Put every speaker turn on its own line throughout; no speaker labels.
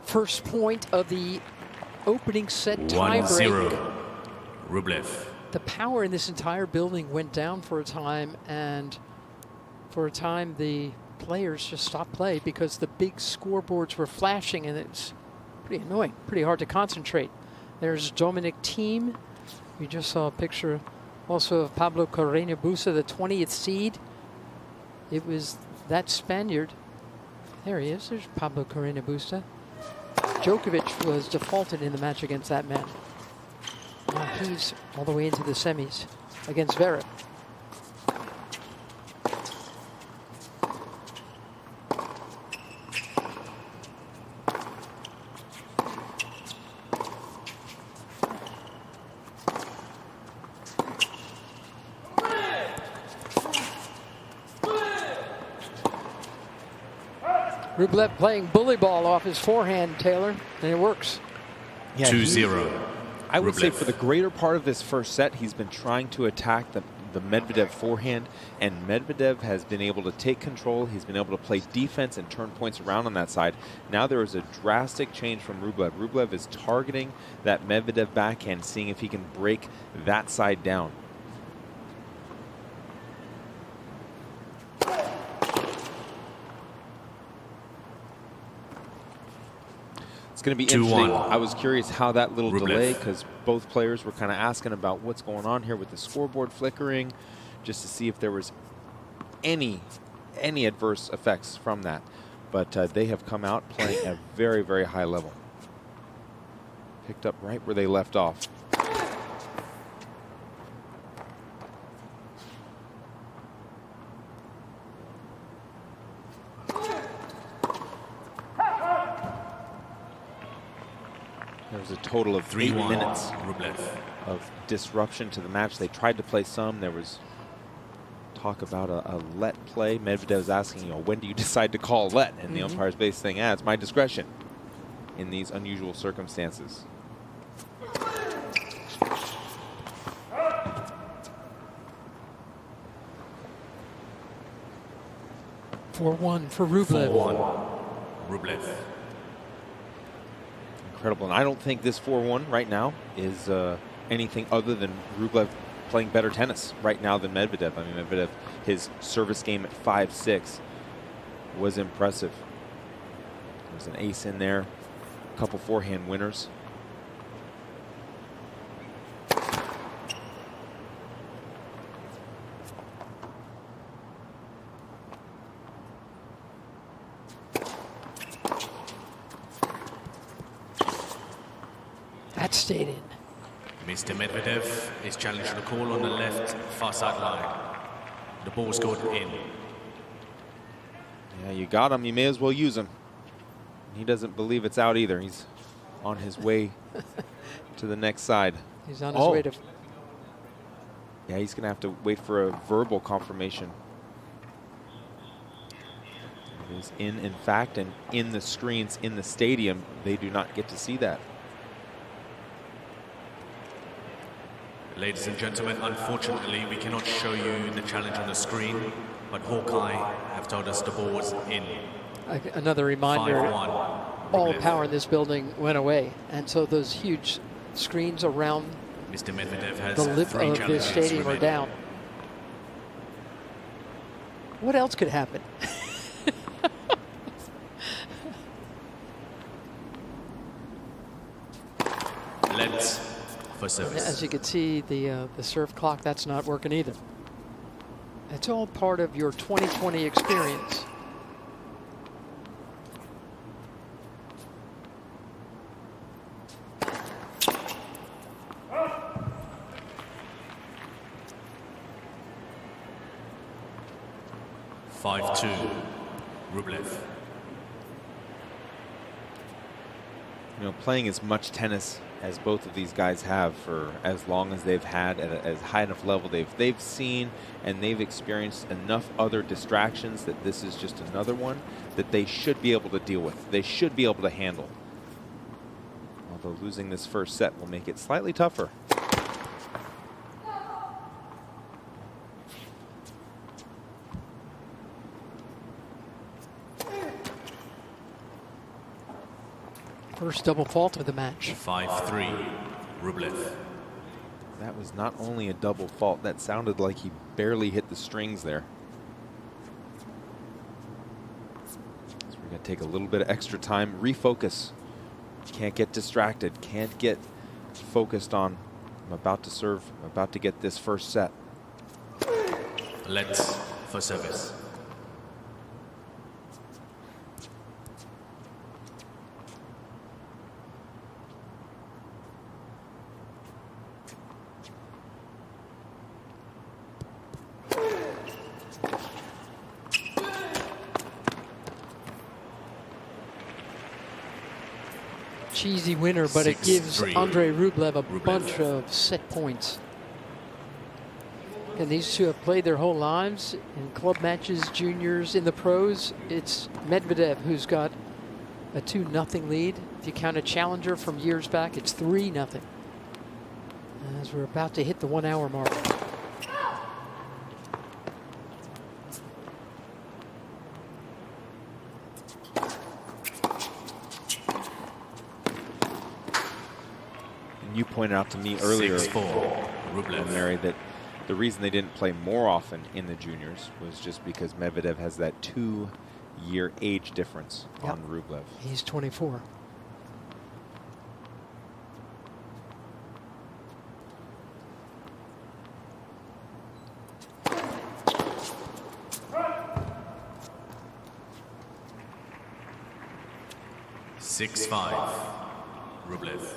First point of the opening set tiebreak.
1-0. Rublev.
The power in this entire building went down for a time, and for a time the players just stopped play because the big scoreboards were flashing, and it's pretty annoying, pretty hard to concentrate. There's Dominic Thiem. We just saw a picture also of Pablo Carreño Busta, the 20th seed. It was that Spaniard. There he is. There's Pablo Carreño Busta. Djokovic was defaulted in the match against that man. Now he's all the way into the semis against Zverev. Rublev playing bully ball off his forehand, Taylor, and it works.
Yeah,
2-0.
I would say
Rublev.
for the greater part of this first set, he's been trying to attack the Medvedev forehand, and Medvedev has been able to take control. He's been able to play defense and turn points around on that side. Now there is a drastic change from Rublev. Rublev is targeting that Medvedev backhand, seeing if he can break that side down. It's going to be interesting. I was curious how that little delay, because both players were kind of asking about what's going on here with the scoreboard flickering, just to see if there was any adverse effects from that. But they have come out playing at a very, very high level. Picked up right where they left off. There was a total of 8 minutes of disruption to the match. They tried to play some. There was talk about a let play. Medvedev was asking, when do you decide to call a let? And the umpire's basically saying, it's my discretion in these unusual circumstances.
For Rublev.
4-1. Rublev.
Incredible. And I don't think this 4-1 right now is anything other than Rublev playing better tennis right now than Medvedev. I mean, Medvedev, his service game at 5-6 was impressive. There's an ace in there, a couple forehand winners.
That stayed in.
Mr. Medvedev is challenging the call on the left far sideline. The ball's going in.
Yeah, you got him. You may as well use him. He doesn't believe it's out either. He's on his way to the next side.
He's on his way to...
Yeah, he's going to have to wait for a verbal confirmation. It is in fact, and in the screens in the stadium, they do not get to see that.
Ladies and gentlemen, unfortunately, we cannot show you the challenge on the screen, but Hawkeye have told us the ball was in.
Another reminder,
5-1.
all power in this building went away, and so those huge screens around
Mr. Medvedev has
the lip of this stadium are down. What else could happen?
Let's for service.
As you can see, the serve clock, that's not working either. It's all part of your 2020 experience.
Rublev.
Playing as much tennis as both of these guys have for as long as they've had at as high enough level, they've seen and they've experienced enough other distractions that this is just another one that they should be able to deal with. They should be able to handle. Although losing this first set will make it slightly tougher.
First double fault of the match.
5-3, Rublev.
That was not only a double fault, that sounded like he barely hit the strings there. So we're going to take a little bit of extra time, refocus. Can't get distracted, can't get focused on, I'm about to serve, I'm about to get this first set.
Let's for service.
Cheesy winner, but it gives Andrey Rublev a bunch of set points. And these two have played their whole lives in club matches, juniors, in the pros. It's Medvedev who's got a 2-0 lead. If you count a challenger from years back, it's 3-0. As we're about to hit the 1 hour mark.
You pointed out to me earlier,
6-4, Rublev.
Mary, that the reason they didn't play more often in the juniors was just because Medvedev has that 2-year age difference on Rublev.
He's 24.
(6-5), Rublev.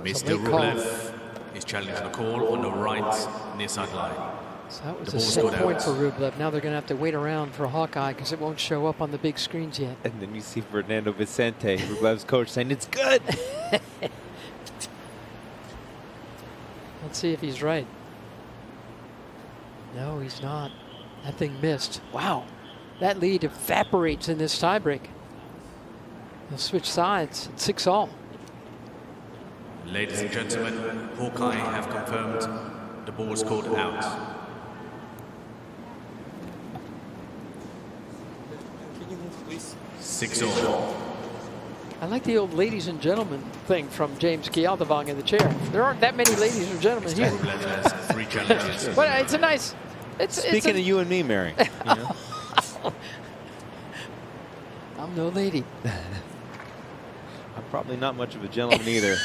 Mr. Rublev is challenging the call on the right near sideline.
So that was a set point for Rublev. Now they're going to have to wait around for Hawkeye because it won't show up on the big screens yet.
And then you see Fernando Vicente, Rublev's coach, saying it's good.
Let's see if he's right. No, he's not. That thing missed. Wow. That lead evaporates in this tiebreak. They'll switch sides. It's 6-all.
Ladies and gentlemen, Hawkeye have confirmed the ball is called out.
Please.
6-all.
I like the old ladies and gentlemen thing from James Gialdavong in the chair. There aren't that many ladies and gentlemen here.
Rublev has 3 challenges.
But it's a nice...
Speaking of you and me, Mary. You know?
I'm no lady.
I'm probably not much of a gentleman either.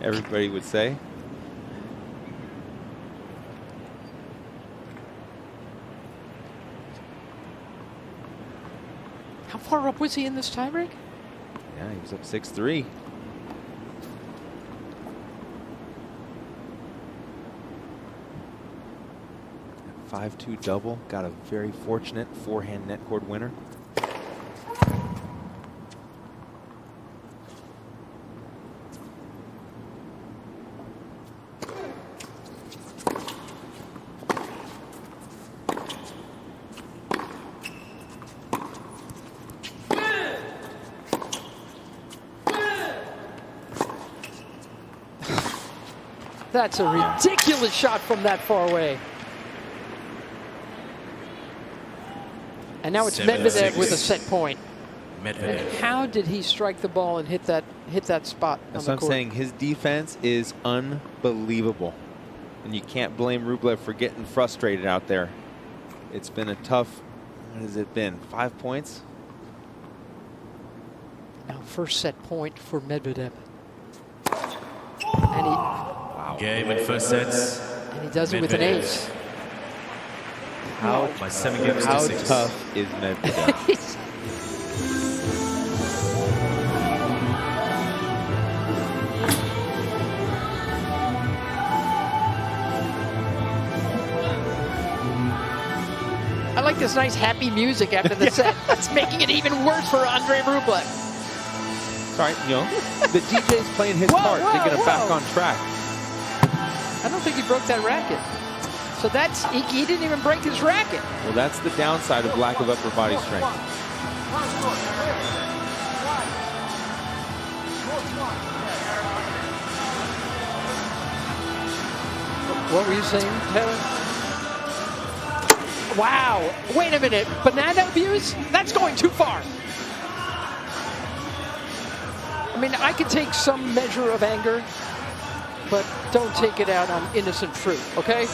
Everybody would say.
How far up was he in this tiebreak?
Yeah, he was up 6-3. That 5-2 double got a very fortunate forehand net cord winner.
That's a ridiculous shot from that far away. And now it's Medvedev with a set point.
Medvedev.
And how did he strike the ball and hit that spot on the court?
That's what I'm saying. His defense is unbelievable. And you can't blame Rublev for getting frustrated out there. It's been a tough, what has it been, 5 points?
Now first set point for Medvedev. And he...
Game in first sets.
And he does it with an ace.
How,
by 7 games
how
to 6.
tough is Medvedev?
like this nice happy music after the set. That's making it even worse for Andrey Rublev.
Sorry, the DJ's playing his part to get him back on track.
I don't think he broke that racket. So that's, he didn't even break his racket.
Well, that's the downside of lack of upper body strength.
What were you saying, Taylor? Wow. Wait a minute. Banana abuse? That's going too far. I mean, I can take some measure of anger, but don't take it out on innocent fruit, okay?